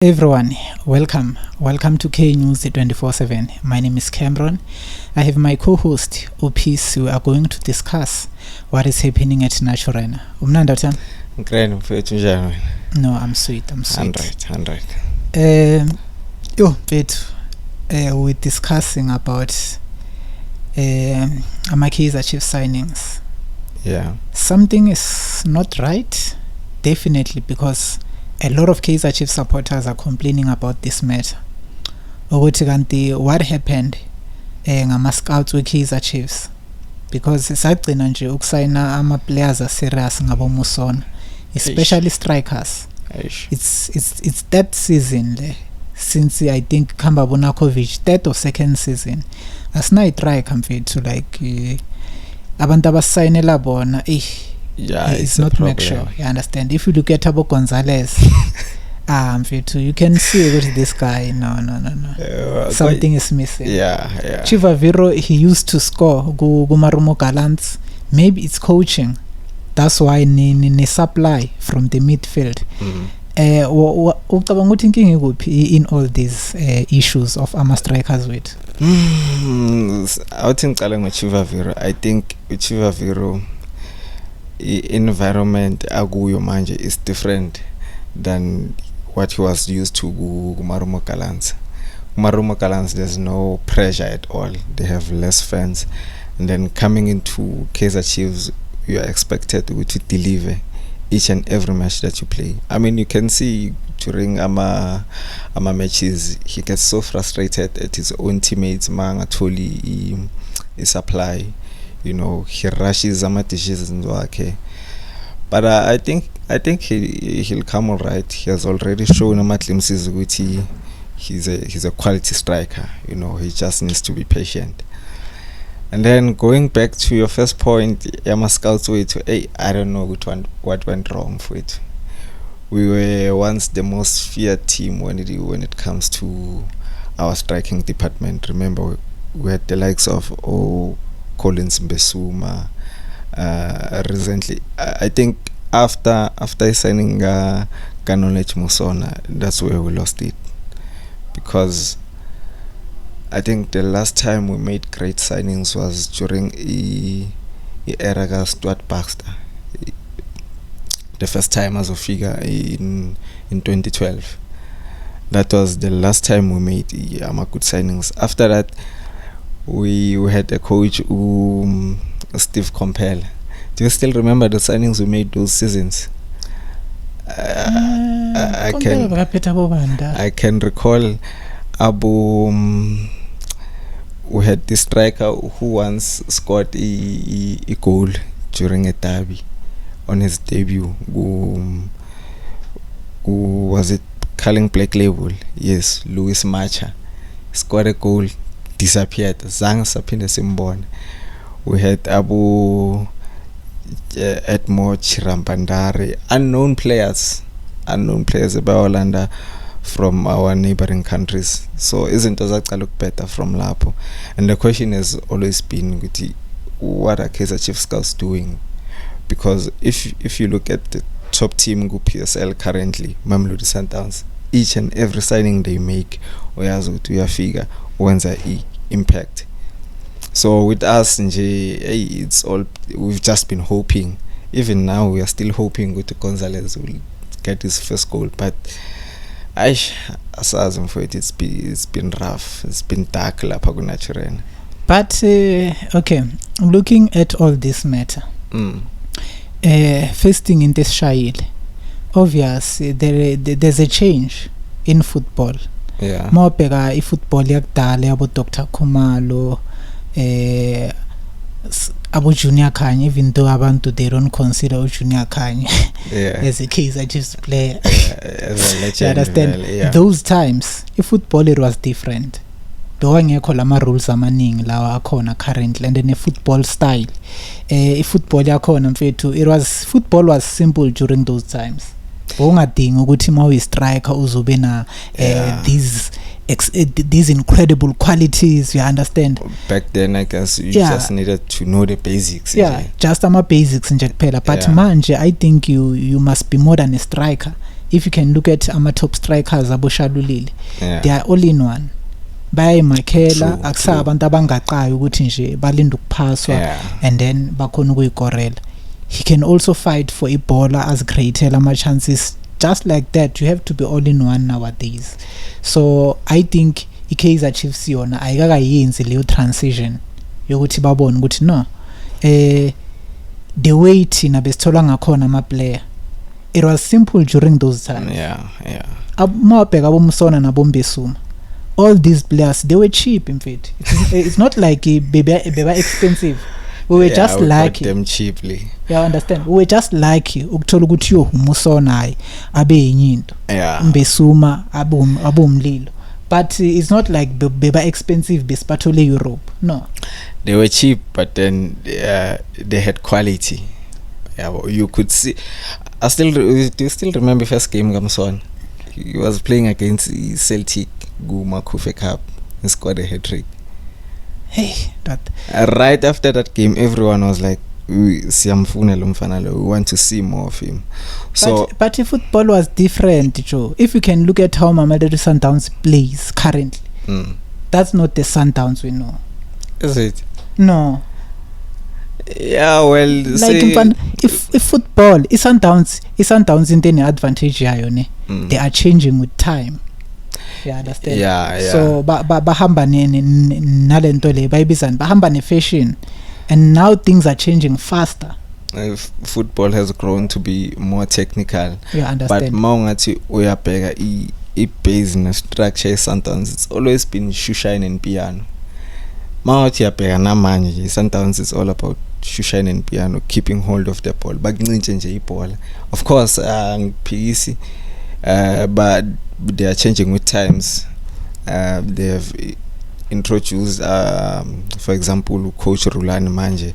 Everyone, welcome to K News 24/7. My name is Cameron. I have my co-host Opis. We are going to discuss what is happening at Naturena. Umnanda Tam? No, I'm sweet. 100. We're discussing about my KAIZER CHIEFS signings. Yeah. Something is not right, definitely, because a lot of KAIZER CHIEFS supporters are complaining about this matter. What happened ngama-scouts we-KAIZER CHIEFS, because sagcina nje ukusayina ama-players are-serious ngabomusona, especially strikers. It's that season le, since I think Kamba Bonakovic, third or second season, asinayi-try mfethu, like abantu abasayinela bona Yeah, it's not make sure. You understand? If you look at Abo Gonzalez, you can see with this guy. No. Something is missing. Yeah. Chivaviro, he used to score. Gumarumo Galants. Maybe it's coaching. That's why ni supply from the midfield. What thinking in all these issues of Ama strikers with? I think Chivaviro. I think Chivaviro environment aguyo manje is different than what he was used to Marumo Kalans. Marumo Kalans, there's no pressure at all. They have less fans, and then coming into KAIZER CHIEFS, you are expected to deliver each and every match that you play. I mean, you can see during ama matches, he gets so frustrated at his own teammates. Manga totally supply. You know, he rushes some decisions okay. But I think he'll come all right. He has already shown a glimpses which he's a quality striker. You know, he just needs to be patient. And then going back to your first point, Yama scouts I don't know what went wrong for it. We were once the most feared team when it comes to our striking department. Remember, we had the likes of Collins Mbesuma recently. I think after signing Ganolech Musona, that's where we lost it, because I think the last time we made great signings was during era Stuart Baxter, the first time as a figure in 2012. That was the last time we made good signings. After that, we had a coach Steve Compel. Do you still remember the signings we made those seasons? I can recall we had this striker who once scored a goal during a derby on his debut. Who was it? Calling Black Label. Yes, Louis Macha scored a goal, disappeared. Zang Sapine Simbon. We had Abu Edmo Chirampandari, unknown players about Holanda from our neighboring countries. So isn't Ozaka look better from Lapo? And the question has always been, what are KAIZER CHIEFS scouts doing? Because if you look at the top team PSL currently, Mamelodi Sundowns, each and every signing they make, we are figure when's a impact. So with us, it's all, we've just been hoping. Even now, we are still hoping with Gonzalez will get his first goal. But it's been rough. It's been dark. But okay, looking at all this matter, first thing in this child, obviously there's a change in football. Yeah. More bigger football yakudala abo Dr. Khumalo, abo Junior Kanye, even though abantu they don't consider Junior Kanye as a KAIZER CHIEFS player. As a legend. You understand? Those times, football it was different. Bewangekho lama rules amaningi lawa akhona currently, and then a football style. Football yakhona mfethu, football was simple during those times. Ungadinga ukuthi mawu striker uzobe na these incredible qualities, you understand? Back then, I guess you just needed to know the basics. Just basics nje kuphela. But manje, I think you must be more than a striker. if you can look at top strikers aboshalulile, Yeah. they are all in one. Bayayimakhela True, akusa true. abantu abangaqayo ukuthi nje balinda ukuphaswa Yeah. and then bakhona ukuyikorela. He can also fight for ibhola as createla ama chances just like that. You have to be all in one nowadays. So I think iKaizer Chiefs yona ayikakayenzi leyo transition yokuthi babone ukuthi no the way thina besithola ngakhona ama player, it was simple during those times. Yeah, yeah. Mawabheka aboMsona naboMbesuma, all these players, they were cheap in fact. It's not like they were expensive. We were just we lucky. got them cheaply. Yeah, understand. We were just lucky ukuthola ukuthi yo uMsona hayi abe yinyinto. Yeah. Mbesuma abomlilo. But it's not like they were expensive bespathole Europe. No. They were cheap, but then they had quality. Yeah, well, you could see. Do you still remember first game Gamson? He was playing against Celtic Makufe Cup and scored a hat-trick. Hey, that. Right after that game, everyone was like, we want to see more of him. So, but if football was different, Joe. If you can look at how Mamelodi Sundowns plays currently, that's not the Sundowns we know. Is it? No. Yeah, well, Like if football is Sundowns in the advantage they are changing with time. You understand? Yeah. So bahamba nalento le bayibizana bahamba ne fashion, and now things are changing faster. Football has grown to be more technical. You understand? But maungathi uyabheka i-base structure Sundowns, it's always been shoeshine and piano. Mawuthi uyabheka namanje Sundowns is all about shoeshine and piano, keeping hold of the ball. Bakuncintshe nje ibhola. Of course, ngiphiisi, but they are changing with times. They have introduced, for example, Coach Rulani manje.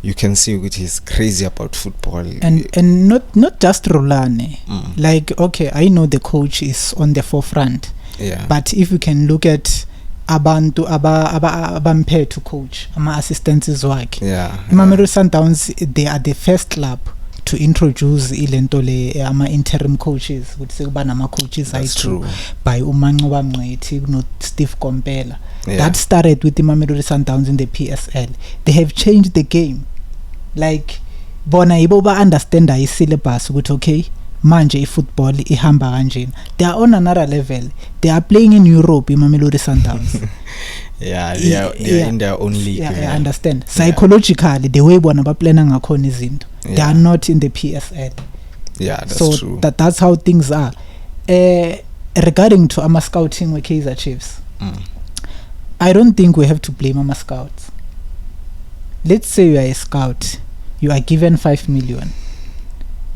You can see that he's crazy about football. And not just Rulani. Like, okay, I know the coach is on the forefront. Yeah. But if you can look at abantu abamphe to coach, ama assistants wakhe. Yeah. Mamelodi Sundowns, they are the first club to introduce ilento le ama interim coaches. Would say kuba nama coaches That's true. By uMancoba Mngqithi no Steve Kompela. Yeah. That started with the Mamelodi Sundowns in the PSL. They have changed the game. Like bona yibo ba understand syllabus ukuthi okay manje football ihamba kanjena. They are on another level. They are playing in Europe in Mamelodi Sundowns. Yeah, they are in their own league. Yeah, I understand. Psychologically, the way bona ba plana ngakhona izinto, they are not in the PSL. Yeah, that's so true. That's how things are. Regarding to ama scouting with KAIZER Chiefs, I don't think we have to blame ama scouts. Let's say you are a scout, you are given 5 million.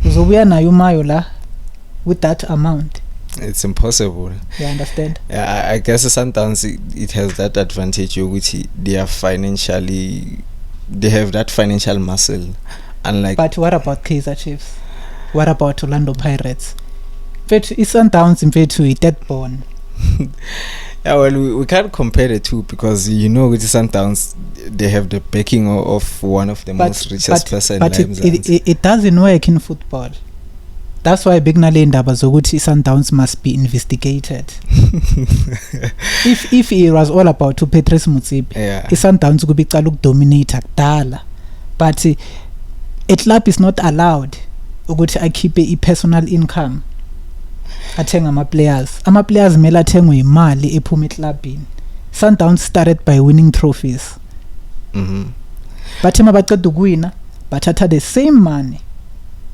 Uzobuya nayo mayo la with that amount. It's impossible. You understand? Yeah, I guess Sundowns it has that advantage which they have that financial muscle, unlike. But what about KAIZER Chiefs? What about Orlando Pirates? But it's Sundowns in fact to that born. Yeah, well, we can't compare the two because with Sundowns they have the backing of one of the most richest person. But it doesn't work in football. That's why big indaba zokuthi Sundowns must be investigated. if it was all about Patrice Motsepe, Sundowns could be dominate akudala. But a club is not allowed ukuthi akhiphe i-personal income athenga ama-players. Ama-players mele athengwe imali ephuma eklabini. Sundowns started by winning trophies. But uma baqeda ukuwina bathatha the same money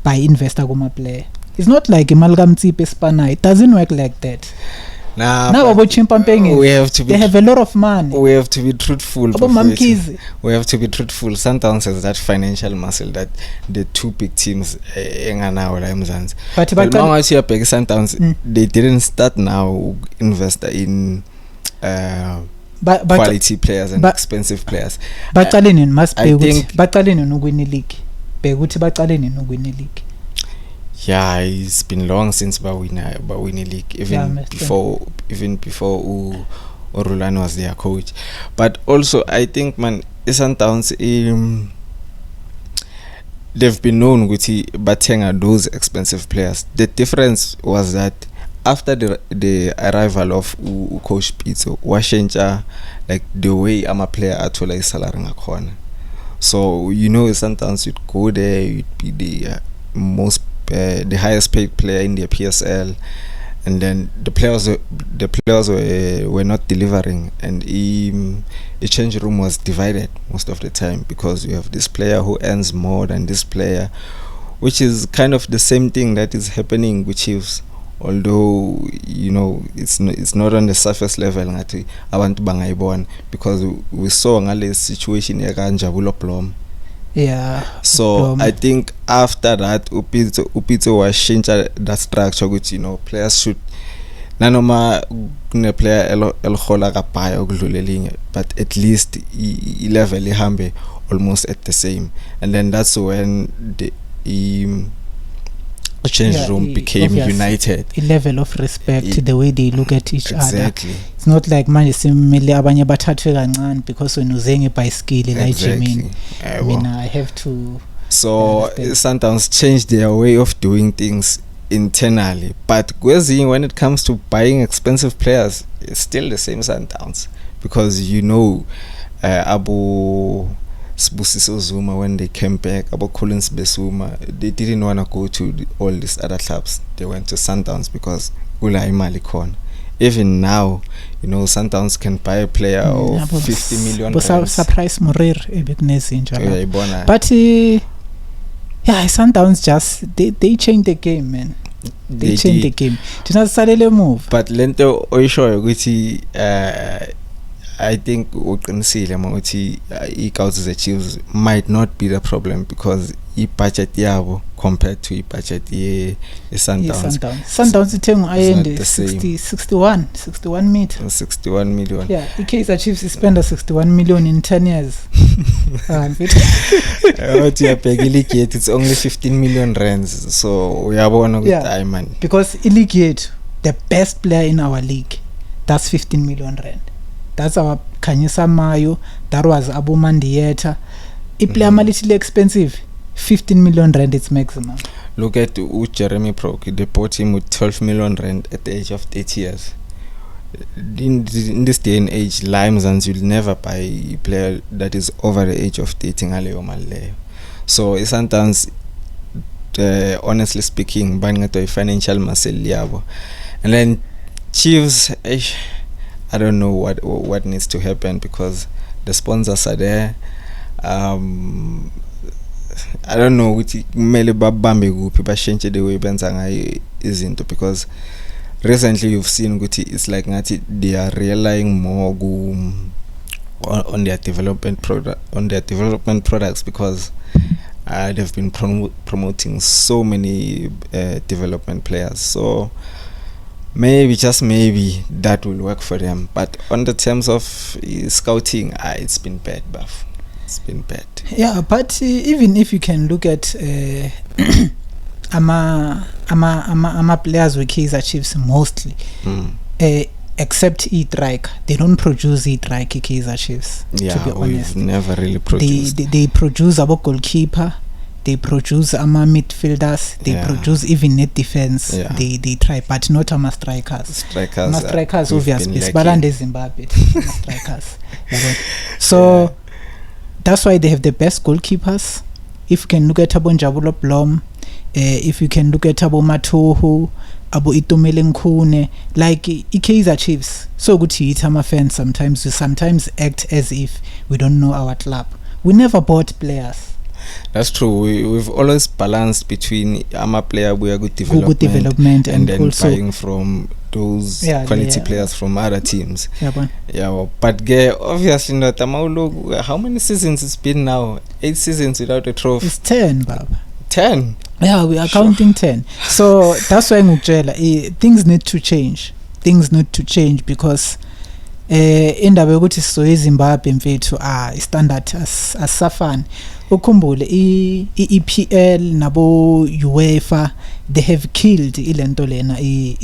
by investor kuma-player. It's not like imali kaMotsepe espana. It doesn't work like that. Now we have to be. They have a lot of money. We have to be truthful. We have to be truthful. Sundowns has that financial muscle that the two big teams But now as you are big Sundowns, they didn't start now invest in quality players and expensive players. Baqaleni must be ukuthi baqaleni nokwini league. Bheka ukuthi baqaleni nokwini league. Yeah, it's been long since Bawini League, even before Orulani was their coach. But also, I think, man, Sundowns, they've been known ukuthi bathenga those expensive players. The difference was that after the arrival of Coach Pitso, washentsha like the way I'm a player athola isalary ngakhona. So you know, sometimes you'd go there, you'd be the the highest paid player in the PSL, and then the players were not delivering, and the change room was divided most of the time because you have this player who earns more than this player, which is kind of the same thing that is happening with Chiefs. Although you know it's not on the surface level ngathi abantu bangayibona, because we saw ngale situation yakanjabulo Blom. Yeah. So I think after that Upitso was changed that structure, which you know players should nanoma kune player elhola kapaya okudlulelinye, but at least level ihambe almost at the same, and then that's when the change room became united. A level of respect, the way they look at each exactly. other. It's not like manje simele abanye bathathwe kancane because when uzenge ibhayisikili la ejimini. I have to. So Sundowns changed their way of doing things internally, but when it comes to buying expensive players, it's still the same Sundowns, because you know Abu Sibusiso Zuma, when they came back, about Collins Besuma, they didn't want to go to all these other clubs. They went to Sundowns because Ulai Malikon. Even now, you know, Sundowns can buy a player of 50 million. Surprise Morir but Sundowns just they changed the game, man. They changed the game. Did move. But Lento Oisho I think the Chiefs might not be the problem, because budget yabo compared to budget Sundowns. Sundowns ithenga 61 meter. 61 million. Yeah, KAIZER Chiefs spend 61 million in 10 years. It's only 15 million rands. So we have one with because Illigate, the best player in our league, that's 15 million rand. That's our Kanyisa Mayo. That was Abu Mandieta. A player little expensive. 15 million rand it's maximum. Look at Jeremy Proc. They bought him with 12 million rand at the age of 30 years. In this day and age, Limes and you'll never buy a player that is over the age of dating Aleo Maleo. So sometimes, honestly speaking, buying a financial muscle liabo. And then Chiefs, I don't know what needs to happen, because the sponsors are there. I don't know which mele babambe guphi bashentshe the way benza ngayo izinto, because recently you've seen ukuthi it's like ngathi they are relying more on their development products, because they've been promoting so many development players. So maybe, just maybe, that will work for them. But on the terms of scouting, it's been bad, Buff. It's been bad. Yeah, but even if you can look at ama players with KAIZER Chiefs mostly, except E-Trike, they don't produce E-Trike KAIZER Chiefs. Yeah, to be honest, we've never really produced. They produce a goalkeeper. They produce midfielders. They produce even net defense. Yeah. They try, but not strikers. Strikers obviously. Balande Zimbabwe. Strikers. So that's why they have the best goalkeepers. If you can look at Abu Njabulo Blom, if you can look at Abu Matohu, Abu Itumele Nkune, like KAIZER Chiefs. So good to eat fans sometimes. We sometimes act as if we don't know our club. We never bought players. That's true. We've always balanced between player we are good development and then also buying from those quality players from other teams. But obviously not. How many seasons it's been now? 8 seasons without a trophy. It's 10, Bab. 10. Yeah, we are counting 10. So that's why things need to change. Because indaba yokuthi sizoye eZimbabwe mfethu standard asafani. Ukhumbule EPL nabo UEFA, they have killed ilento lena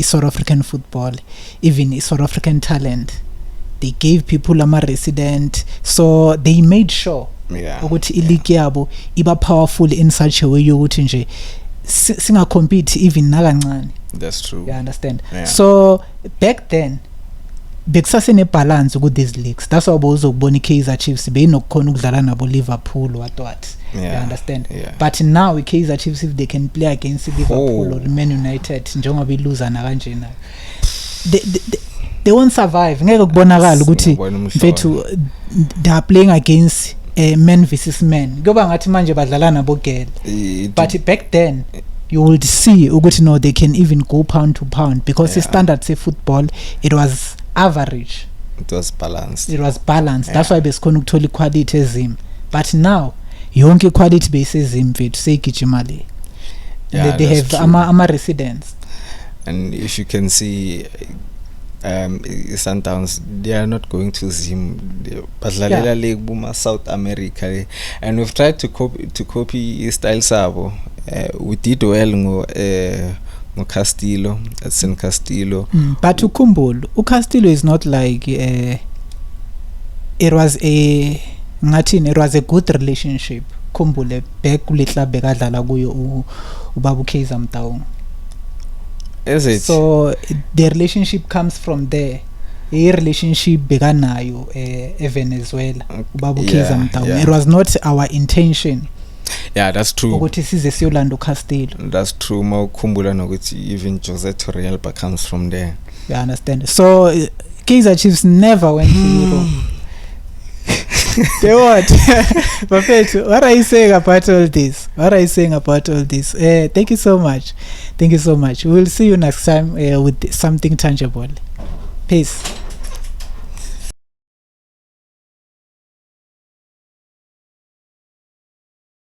South African football, even South African talent. They gave people resident, so they made sure Yeah. ukuthi i-league yabo iba powerful in such a way yokuthi nje singacompete even nakancane. That's true. You understand? Yeah. So back then bekusasene balance with these leagues. That's why bozokubona i-KAIZER Chiefs beyinokukhona ukudlala nabo Liverpool what. Yeah. You understand? Yeah. But now i-KAIZER Chiefs, if they can play against Liverpool or Man United njengoba iluza na kanje na, they won't survive. Ngeke kubonakala ukuthi mfethu they are playing against men versus men. Kuba ngathi manje badlala nabo girl. But back then you would see ukuthi no, they can even go pound to pound because the standard say football, it was average. It was balanced. That's why besikhona ukuthola equality ezim. But now yonke equality base ezim mfethu seyigijimali. They have ama residents. And if you can see Sundowns, they are not going to Zim, badlalela league buma South America, and we've tried to copy style sabo. We did well ngo Castillo, at San Castillo. But Castillo is not like it was a good relationship. Kumbule back kule club bekadlala kuyo ubaba KAIZER Mtaung. Is it? So the relationship comes from there. A relationship beganayo Venezuela ubaba KAIZER Mtaung. It was not our intention. Yeah, that's true. Ukuthi size siyolanda Castillo. That's true. Mawukhumbula nokuthi even Jose Torrealba comes from there. You understand? So KAIZER Chiefs never went to Europe. They what? Perfect. What are you saying about all this? Thank you so much. We'll see you next time with something tangible. Peace.